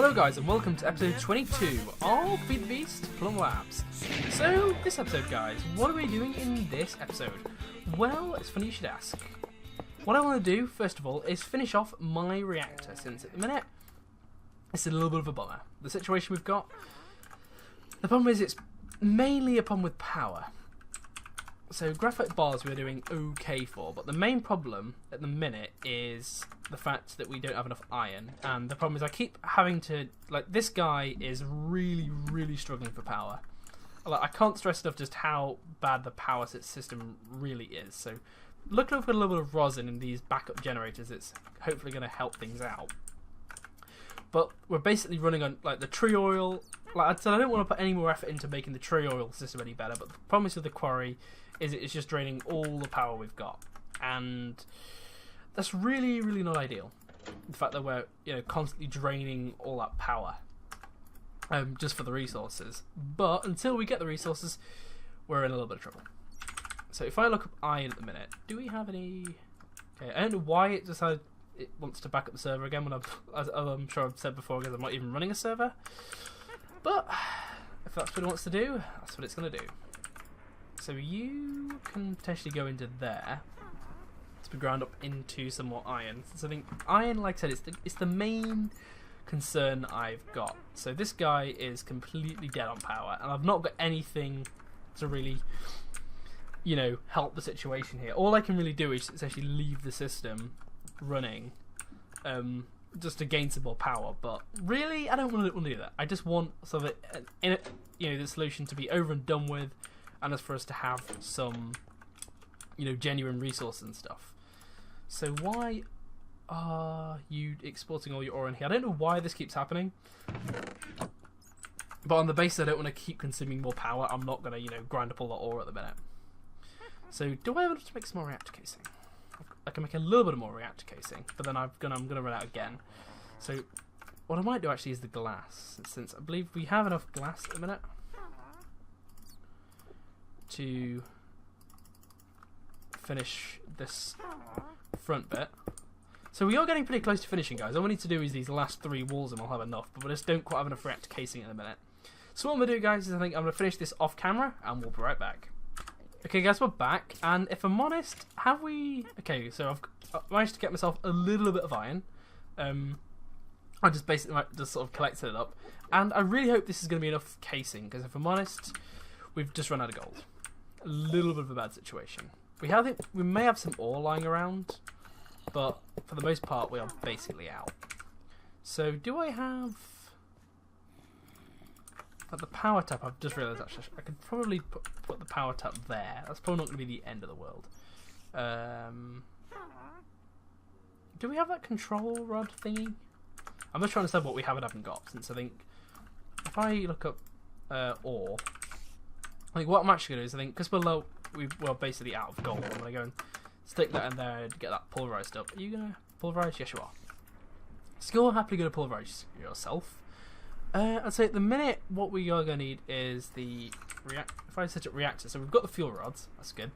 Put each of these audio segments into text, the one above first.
Hello guys and welcome to episode 22 of Feed the Beast Plum Labs. So this episode guys, what are we doing in this episode? Well, it's funny you should ask. What I want to do first of all is finish off my reactor, since at the minute it's a little bit of a bummer. The situation we've got, the problem is it's mainly a problem with power. So graphite bars we're doing okay for, but the main problem at the minute is the fact that we don't have enough iron. And the problem is I keep having to, like, this guy is really struggling for power. Like, I can't stress enough just how bad the power system really is. So luckily we've got a little bit of rosin in these backup generators. It's hopefully going to help things out. But we're basically running on like the tree oil. Like I said, I don't want to put any more effort into making the tree oil system any better, but the problem is with the quarry is it's just draining all the power we've got, and that's really not ideal. The fact that we're constantly draining all that power just for the resources. But until we get the resources, we're in a little bit of trouble. So if I look up iron at the minute, do we have any? Okay, I don't know why it decided it wants to back up the server again when I'm sure I've said before because I'm not even running a server. But if that's what it wants to do, that's what it's going to do. So you can potentially go into there to be ground up into some more iron. So I think iron, like I said, it's the main concern I've got. So this guy is completely dead on power, and I've not got anything to really, help the situation here. All I can really do is essentially leave the system running, just to gain some more power. But really, I don't want to do that. I just want sort of the solution to be over and done with, and as for us to have some, genuine resources and stuff. So why are you exporting all your ore in here? I don't know why this keeps happening, but on the basis I don't want to keep consuming more power, I'm not going to, grind up all the ore at the minute. So do I have enough to make some more reactor casing? I can make a little bit more reactor casing, but then I'm gonna run out again. So what I might do actually is the glass, since I believe we have enough glass at the minute to finish this front bit. So we are getting pretty close to finishing, guys. All we need to do is these last 3 walls and we'll have enough, but we just don't quite have enough reactor casing at the minute. So what I'm going to do, guys, is I think I'm going to finish this off camera and we'll be right back. Okay guys, we're back, and if I'm honest, have we... Okay, so I've managed to get myself a little bit of iron. I just basically just sort of collected it up, and I really hope this is going to be enough casing, because if I'm honest, we've just run out of gold. A little bit of a bad situation. We may have some ore lying around, but for the most part we are basically out. So do I have... At the power tap, I've just realised actually I could probably put the power tap there. That's probably not going to be the end of the world. Do we have that control rod thingy? I'm just trying to decide what we have and haven't got, since I think if I look up ore, I think what I'm actually going to do is I think because we're basically out of gold, I'm going to go and stick that in there to get that pulverised up. Are you going to pulverise? Yes, you are. So you're happily going to pulverise yourself. I'd say at the minute what we are going to need is the if I set up reactor, so we've got the fuel rods, that's good.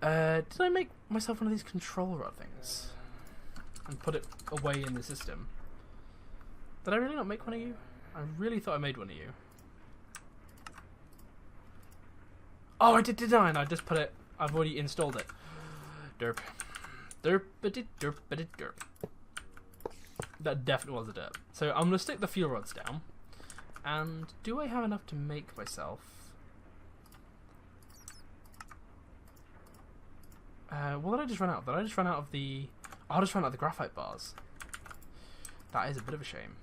Did I make myself one of these control rod things and put it away in the system? Did I really not make one of you? I really thought I made one of you. Oh, I did I? And I just put it, I've already installed it. Derp. Derp-a-did, derp-a-did, derp. That definitely was a derp. So I'm going to stick the fuel rods down. And do I have enough to make myself... what did I just run out of? Did I just run out of the... Oh, I just ran out of the graphite bars. That is a bit of a shame.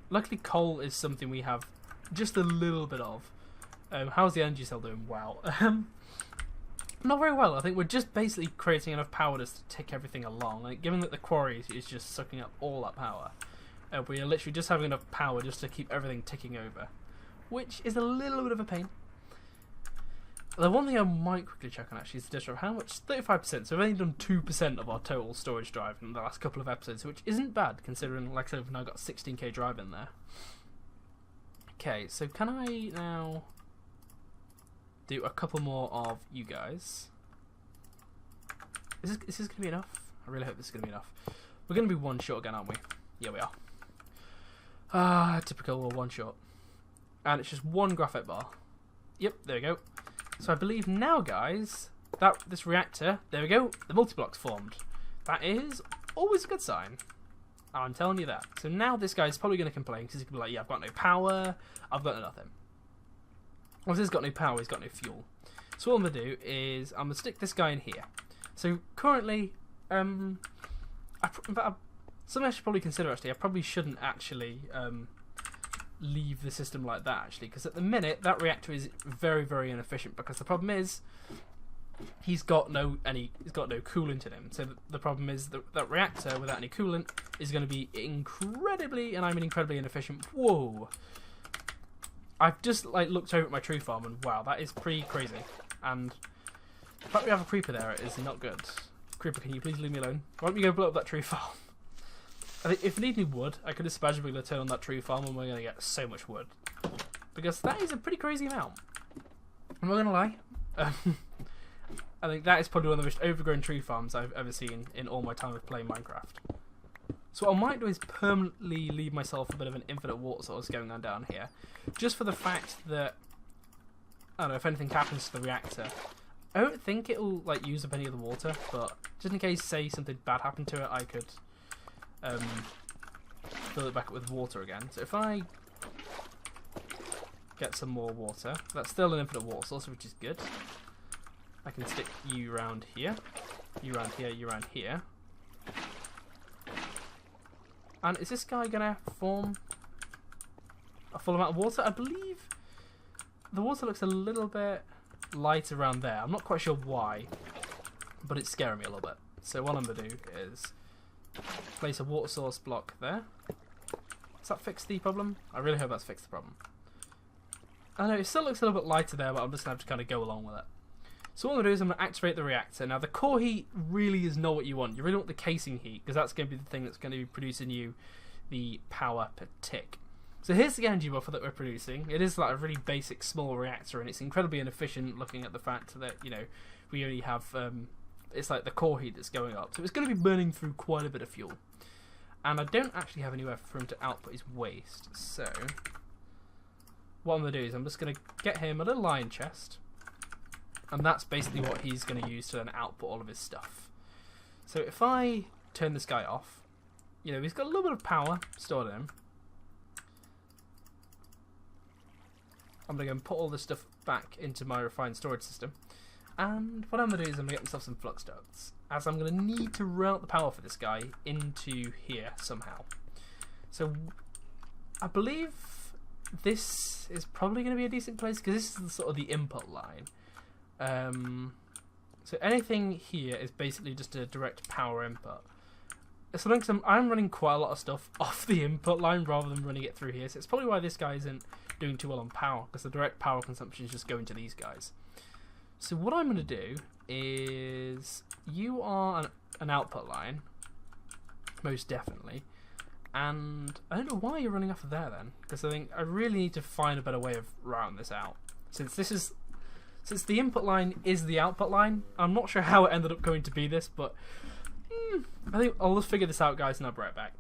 Luckily coal is something we have just a little bit of. How's the energy cell doing? Wow. Not very well. I think we're just basically creating enough power to tick everything along. Like, given that the quarry is just sucking up all that power, we are literally just having enough power just to keep everything ticking over, which is a little bit of a pain. The one thing I might quickly check on actually is the disk drive. How much? 35%. So we've only done 2% of our total storage drive in the last couple of episodes, which isn't bad considering, like I said, we've now got 16k drive in there. Okay, so can I now do a couple more of you guys? Is this going to be enough? I really hope this is going to be enough. We're going to be one short again, aren't we? Yeah, we are. Typical one shot. And it's just one graphite bar. Yep, there we go. So I believe now, guys, that this reactor, there we go, the multi-block's formed. That is always a good sign. I'm telling you that. So now this guy's probably going to complain because he's going to be like, yeah, I've got no power, I've got nothing. Well, if he's got no power, he's got no fuel. So what I'm going to do is I'm going to stick this guy in here. So currently, something I should probably consider actually, I probably shouldn't actually leave the system like that actually, because at the minute that reactor is very, very inefficient because the problem is he's got no coolant in him. So the problem is that reactor without any coolant is going to be incredibly, and I mean incredibly inefficient. Whoa! I've just like looked over at my tree farm and wow, that is pretty crazy. And the fact we have a creeper there is not good. Creeper, can you please leave me alone? Why don't you go blow up that tree farm? I think if we need any wood, I could just magically turn on that tree farm and we're going to get so much wood. Because that is a pretty crazy amount. I'm not going to lie. I think that is probably one of the most overgrown tree farms I've ever seen in all my time of playing Minecraft. So what I might do is permanently leave myself a bit of an infinite water source going on down here. Just for the fact that, I don't know, if anything happens to the reactor, I don't think it'll like use up any of the water, but just in case, say, something bad happened to it, I could fill it back up with water again. So if I get some more water, that's still an infinite water source, which is good. I can stick you around here, you around here, you around here. And is this guy going to form a full amount of water? I believe the water looks a little bit light around there. I'm not quite sure why, but it's scaring me a little bit. So what I'm going to do is place a water source block there. Does that fix the problem? I really hope that's fixed the problem. I know it still looks a little bit lighter there, but I'm just going to have to kind of go along with it. So what I'm going to do is I'm going to activate the reactor. Now the core heat really is not what you want. You really want the casing heat, because that's going to be the thing that's going to be producing you the power per tick. So here's the energy buffer that we're producing. It is like a really basic small reactor, and it's incredibly inefficient looking at the fact that, you know, we only have, it's like the core heat that's going up. So it's going to be burning through quite a bit of fuel. And I don't actually have anywhere for him to output his waste. So what I'm going to do is I'm just going to get him a little iron chest. And that's basically what he's going to use to then output all of his stuff. So if I turn this guy off, you know, he's got a little bit of power stored in him. I'm going to go and put all this stuff back into my refined storage system. And what I'm going to do is I'm going to get myself some flux ducts, as I'm going to need to route the power for this guy into here somehow. So I believe this is probably going to be a decent place, because this is sort of the input line. So anything here is basically just a direct power input. So I'm running quite a lot of stuff off the input line rather than running it through here. So it's probably why this guy isn't doing too well on power, because the direct power consumption is just going to these guys. So what I'm going to do is, you are an output line, most definitely. And I don't know why you're running off of there then, because I think I really need to find a better way of routing this out. Since the input line is the output line, I'm not sure how it ended up going to be this, but I think I'll just figure this out, guys, and I'll be right back.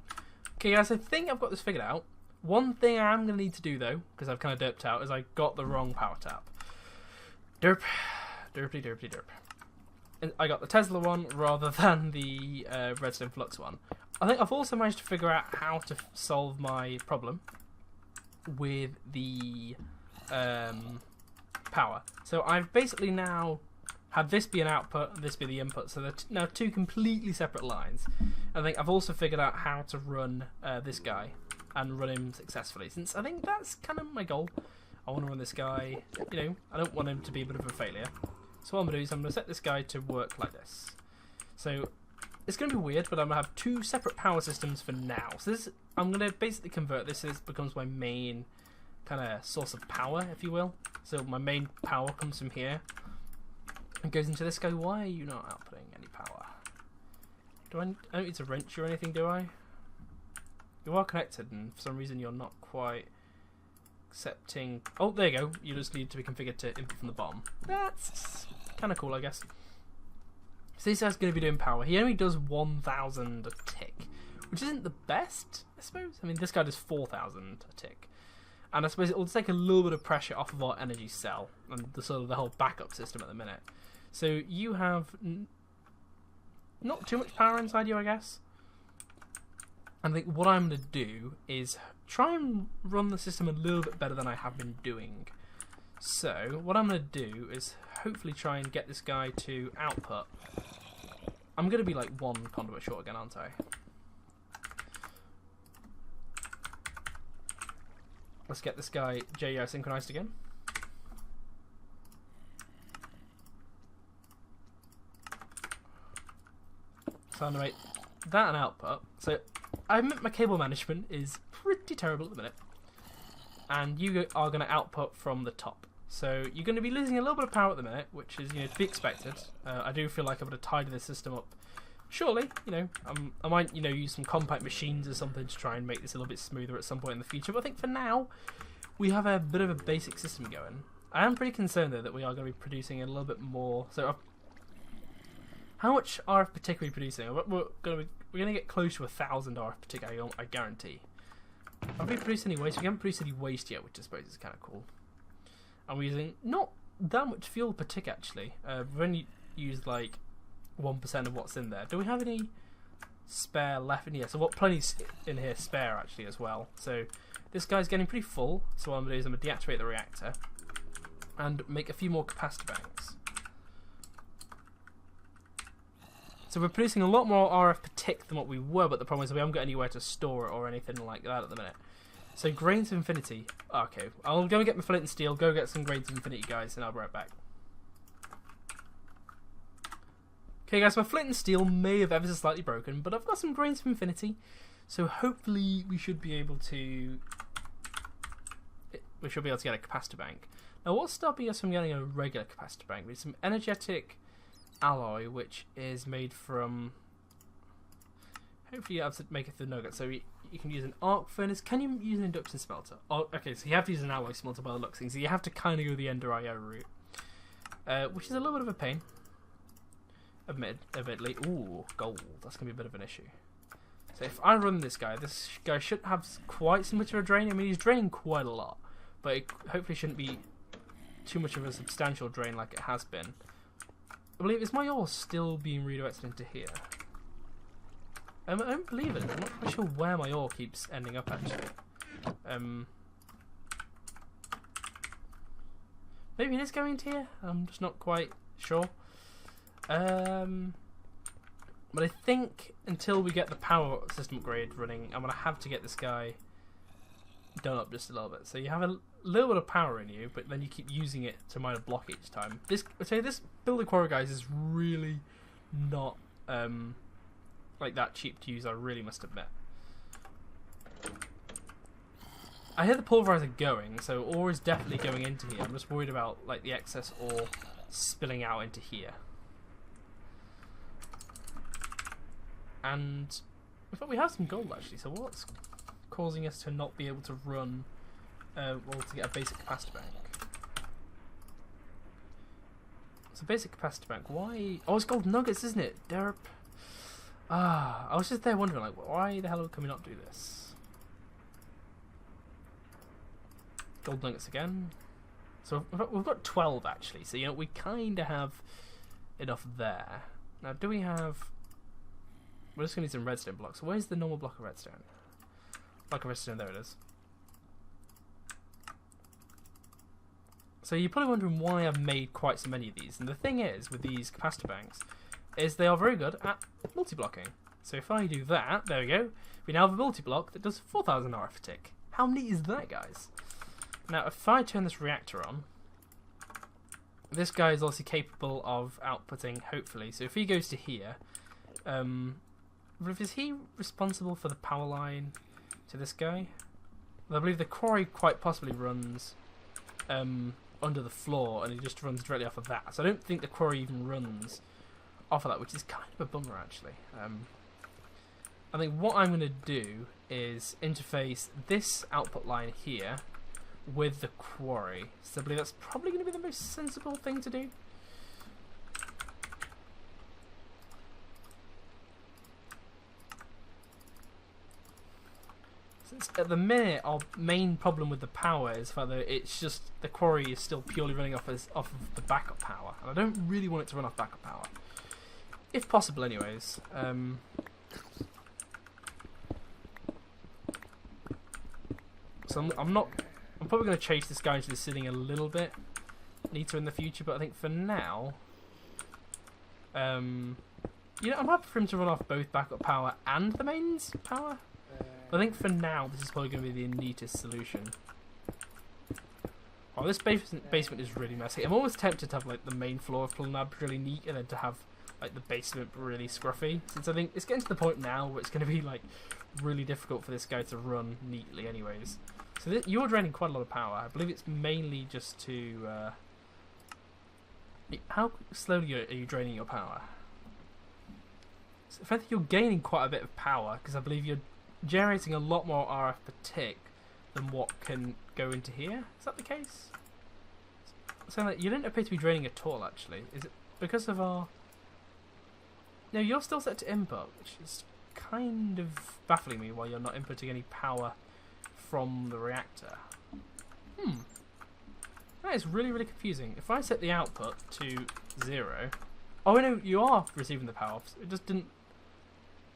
Okay, guys, I think I've got this figured out. One thing I am going to need to do, though, because I've kind of derped out, is I got the wrong power tap. Derp. Derpy, derpy, derp. And I got the Tesla one rather than the Redstone Flux one. I think I've also managed to figure out how to solve my problem with the power. So I've basically now had this be an output and this be the input, so they're now two completely separate lines. I think I've also figured out how to run this guy and run him successfully, since I think that's kind of my goal. I want to run this guy, you know, I don't want him to be a bit of a failure. So what I'm going to do is I'm going to set this guy to work like this. So it's going to be weird, but I'm going to have two separate power systems for now. So this, I'm going to basically convert this, as becomes my main kind of source of power, if you will. So my main power comes from here and goes into this guy. Why are you not outputting any power? I don't need to wrench you or anything, do I? You are connected, and for some reason you're not quite accepting. Oh, there you go. You just need to be configured to input from the bottom. That's kind of cool, I guess. So this guy's going to be doing power. He only does 1,000 a tick, which isn't the best. I suppose. I mean, this guy does 4,000 a tick. And I suppose it will take a little bit of pressure off of our energy cell and the sort of the whole backup system at the minute. So you have not too much power inside you, I guess. And I think what I'm going to do is try and run the system a little bit better than I have been doing. So what I'm going to do is hopefully try and get this guy to output. I'm going to be like one conduit short again, aren't I? Let's get this guy JEI synchronized again. So I'm going to make that an output. So I admit my cable management is pretty terrible at the minute. And you are going to output from the top. So you're going to be losing a little bit of power at the minute, which is, to be expected. I do feel like I'm going to tidy the system up. Surely, I might, use some compact machines or something to try and make this a little bit smoother at some point in the future. But I think for now, we have a bit of a basic system going. I am pretty concerned though that we are going to be producing a little bit more. So, how much RF per tick are we producing? We're going to get close to 1,000 RF per tick, I guarantee. Have we produced any waste? We haven't produced any waste yet, which I suppose is kind of cool. And we're using not that much fuel per tick actually. We've only used like 1% of what's in there. Do we have any spare left in here? So what plenty's in here spare actually as well. So this guy's getting pretty full. So what I'm going to do is I'm going to deactivate the reactor and make a few more capacitor banks. So we're producing a lot more RF per tick than what we were, but the problem is we haven't got anywhere to store it or anything like that at the minute. So grains of infinity. Okay, I'll go and get my flint and steel, go get some grains of infinity, guys, and I'll be right back. Okay, guys, my flint and steel may have ever so slightly broken, but I've got some grains of infinity, so hopefully we should be able to get a capacitor bank. Now, what's stopping us from getting a regular capacitor bank? We have some energetic alloy, which is made from. Hopefully, you have to make it the nugget. So you can use an arc furnace. Can you use an induction smelter? Oh, okay, so you have to use an alloy smelter by the looks of things. So you have to kind of go the Ender IO route, which is a little bit of a pain. Admittedly. Ooh, gold. That's gonna be a bit of an issue. So if I run this guy should have quite so much of a drain. I mean, he's draining quite a lot, but it hopefully shouldn't be too much of a substantial drain like it has been. I believe, is my ore still being redirected into here? I don't believe it. I'm not quite sure where my ore keeps ending up actually. Maybe it is going into here. I'm just not quite sure. But I think until we get the power system upgrade running, I'm gonna have to get this guy done up just a little bit. So you have a little bit of power in you, but then you keep using it to mine a block each time. This builder quarry, guys, is really not like that cheap to use. I really must admit. I hear the pulverizer going, so ore is definitely going into here. I'm just worried about like the excess ore spilling out into here. And in fact, we have some gold actually. So what's causing us to not be able to run, to get a basic capacitor bank? So basic capacitor bank. Why? Oh, it's gold nuggets, isn't it? Derp. I was just there wondering, like, why the hell can we not do this? Gold nuggets again. So we've got 12 actually. So we kind of have enough there. Now, do we have? We're just gonna need some redstone blocks. So where's the normal block of redstone? Block of redstone, there it is. So you're probably wondering why I've made quite so many of these. And the thing is, with these capacitor banks, is they are very good at multi-blocking. So if I do that, there we go. We now have a multi-block that does 4,000 RF a tick. How neat is that, guys? Now, if I turn this reactor on, this guy is also capable of outputting, hopefully. So if he goes to here, is he responsible for the power line to this guy? Well, I believe the quarry quite possibly runs under the floor, and he just runs directly off of that. So I don't think the quarry even runs off of that, which is kind of a bummer actually. I think what I'm going to do is interface this output line here with the quarry. So I believe that's probably going to be the most sensible thing to do. Since at the minute our main problem with the power is that it's just the quarry is still purely running off of the backup power, and I don't really want it to run off backup power, if possible, anyways. So I'm probably going to chase this guy into the ceiling a little bit later in the future, but I think for now, you know, I'm happy for him to run off both backup power and the mains power. But I think for now, this is probably going to be the neatest solution. Oh, this basement is really messy. I'm almost tempted to have like the main floor of Plum Lab really neat, and then to have like the basement really scruffy. Since I think it's getting to the point now where it's going to be like really difficult for this guy to run neatly, anyways. So you're draining quite a lot of power. I believe it's mainly just to. How slowly are you draining your power? So I think you're gaining quite a bit of power, because I believe you're generating a lot more RF per tick than what can go into here. Is that the case? So like, you don't appear to be draining at all, actually. Is it because of our... No, you're still set to input, which is kind of baffling me why you're not inputting any power from the reactor. That is really, really confusing. If I set the output to 0... Oh, no, you are receiving the power. It just didn't...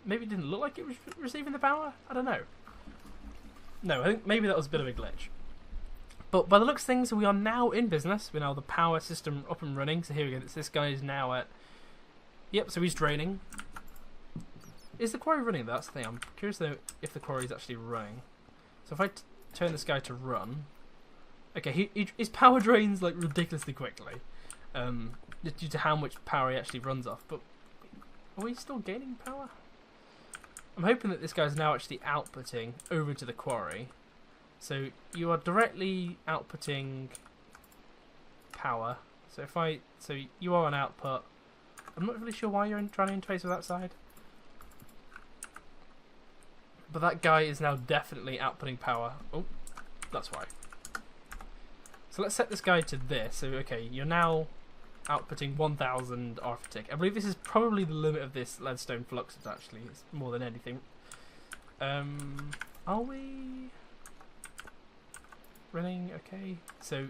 Maybe it didn't look like it was receiving the power? I don't know. No, I think maybe that was a bit of a glitch. But by the looks of things, we are now in business. We now have the power system up and running. So here we go. This guy is now at... Yep, so he's draining. Is the quarry running? That's the thing. I'm curious though if the quarry is actually running. So if I turn this guy to run... Okay, his power drains like ridiculously quickly. Due to how much power he actually runs off. But are we still gaining power? I'm hoping that this guy's now actually outputting over to the quarry. So you are directly outputting power. So you are on output. I'm not really sure why you're trying to interface with that side. But that guy is now definitely outputting power. Oh, that's why. So let's set this guy to this. So okay, you're now outputting 1000 RF per tick. I believe this is probably the limit of this leadstone flux, actually. It's more than anything. Are we running okay? So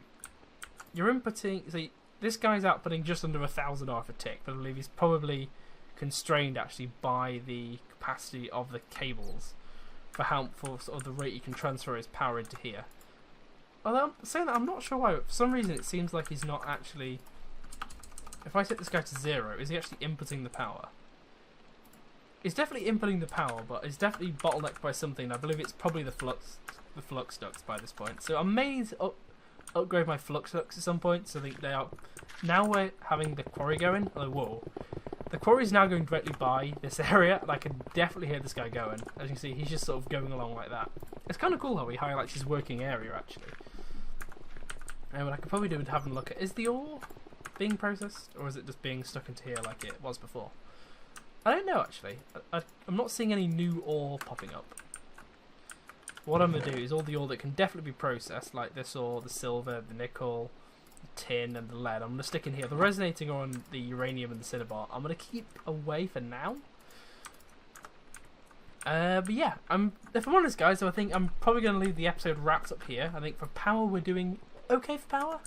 you're inputting... So this guy's outputting just under 1000 RF per tick, but I believe he's probably constrained actually by the capacity of the cables for sort of the rate you can transfer his power into here. Although I'm saying that, I'm not sure why. For some reason it seems like he's not actually... If I set this guy to 0, is he actually inputting the power? He's definitely inputting the power, but it's definitely bottlenecked by something. I believe it's probably the flux ducts by this point. So I may need to upgrade my flux ducts at some point. So I think they are... Now we're having the quarry going. Oh, whoa. The quarry is now going directly by this area, and I can definitely hear this guy going. As you can see, he's just sort of going along like that. It's kind of cool how he highlights his working area, actually. And what I could probably do is have a look at... Is the ore being processed, or is it just being stuck into here like it was before? I don't know, actually. I'm not seeing any new ore popping up. What I'm going to do is all the ore that can definitely be processed, like this ore, the silver, the nickel, the tin and the lead, I'm going to stick in here. The resonating ore and the uranium and the cinnabar I'm going to keep away for now. But yeah, if I'm honest guys, so I think I'm probably going to leave the episode wrapped up here. I think for power we're doing okay for power.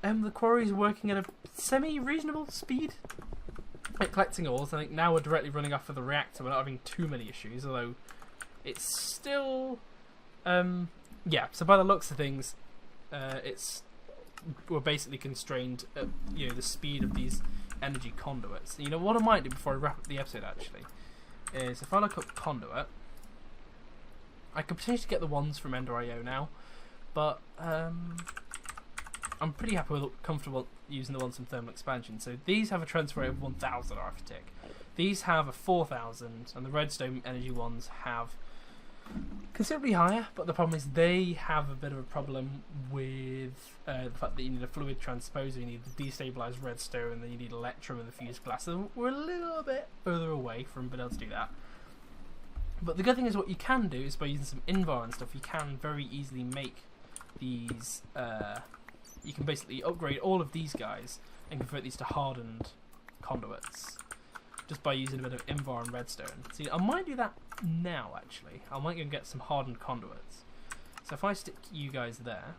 The quarry is working at a semi-reasonable speed at collecting ores. I think now we're directly running off of the reactor. We're not having too many issues, although it's still... yeah, so by the looks of things, we're basically constrained at the speed of these energy conduits. You know, what I might do before I wrap up the episode, actually, is if I look up conduit, I could potentially get the ones from Ender.io now, but... I'm pretty happy with comfortable using the ones from thermal expansion. So these have a transfer rate of 1000 RF per tick. These have a 4000, and the redstone energy ones have considerably higher. But the problem is they have a bit of a problem with the fact that you need a fluid transposer, you need the destabilized redstone, and then you need electrum and the fused glass. So we're a little bit further away from being able to do that. But the good thing is what you can do is by using some invar and stuff, you can very easily make these... you can basically upgrade all of these guys and convert these to hardened conduits. just by using a bit of Invar and redstone. See, I might do that now, actually. I might go and get some hardened conduits. So if I stick you guys there,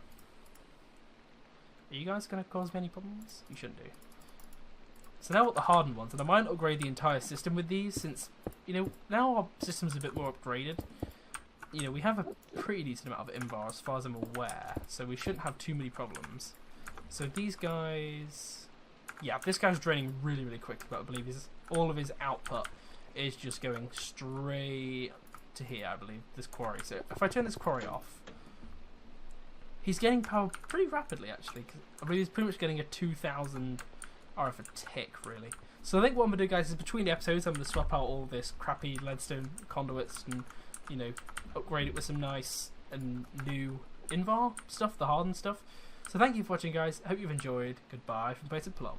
are you guys going to cause me any problems? You shouldn't do. So now I've got the hardened ones, and I might upgrade the entire system with these, since, you know, now our system's a bit more upgraded. You know, we have a pretty decent amount of Invar as far as I'm aware, so we shouldn't have too many problems. So these guys... Yeah, this guy's draining really, really quickly, but I believe all of his output is just going straight to here, I believe, this quarry. So if I turn this quarry off, he's getting power pretty rapidly, actually, because I believe he's pretty much getting a 2,000 RF a tick, really. So I think what I'm going to do, guys, is between the episodes, I'm going to swap out all this crappy leadstone conduits and, you know, upgrade it with some nice and new Invar stuff, the hardened stuff. So thank you for watching, guys. I hope you've enjoyed. Goodbye from Plum.